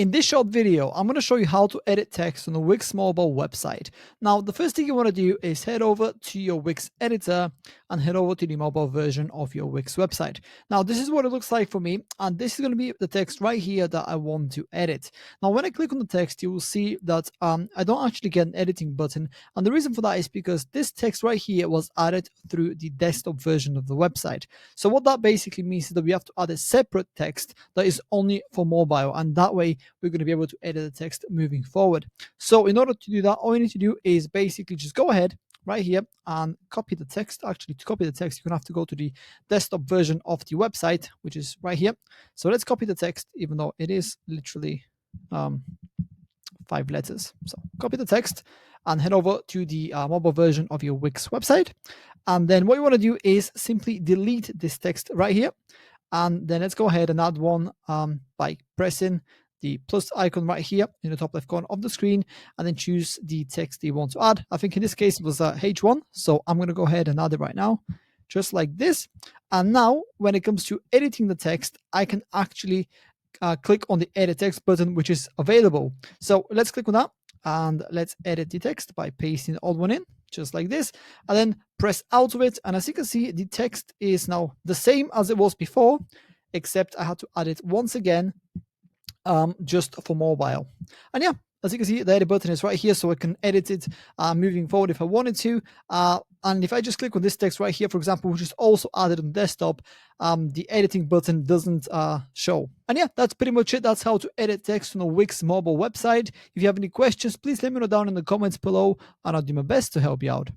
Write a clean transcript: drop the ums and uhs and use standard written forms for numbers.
In this short video, I'm going to show you how to edit text on the Wix mobile website. Now, the first thing you want to do is head over to your Wix editor and head over to the mobile version of your Wix website. Now, this is what it looks like for me, and this is going to be the text right here that I want to edit. Now, when I click on the text, you will see that I don't actually get an editing button, and the reason for that is because this text right here was added through the desktop version of the website. So what that basically means is that we have to add a separate text that is only for mobile, and that way we're going to be able to edit the text moving forward. So in order to do that, all you need to do is basically just go ahead right here and copy the text. Actually, to copy the text, you're going to have to go to the desktop version of the website, which is right here. So let's copy the text, even though it is literally 5 letters. So copy the text and head over to the mobile version of your Wix website. And then what you want to do is simply delete this text right here. And then let's go ahead and add one by pressing the plus icon right here in the top left corner of the screen, and then choose the text that you want to add. I think in this case it was H1, so I'm going to go ahead and add it right now, just like this. And now when it comes to editing the text, I can actually click on the edit text button, which is available. So let's click on that and let's edit the text by pasting the old one in, just like this, and then press out of it. And as you can see, the text is now the same as it was before, except I had to add it once again just for mobile. And yeah, as you can see, the edit button is right here, so I can edit it moving forward if I wanted to. And if I just click on this text right here, for example, which is also added on desktop, the editing button doesn't show. And yeah, that's pretty much it. That's how to edit text on a Wix mobile website. If you have any questions, please let me know down in the comments below, and I'll do my best to help you out.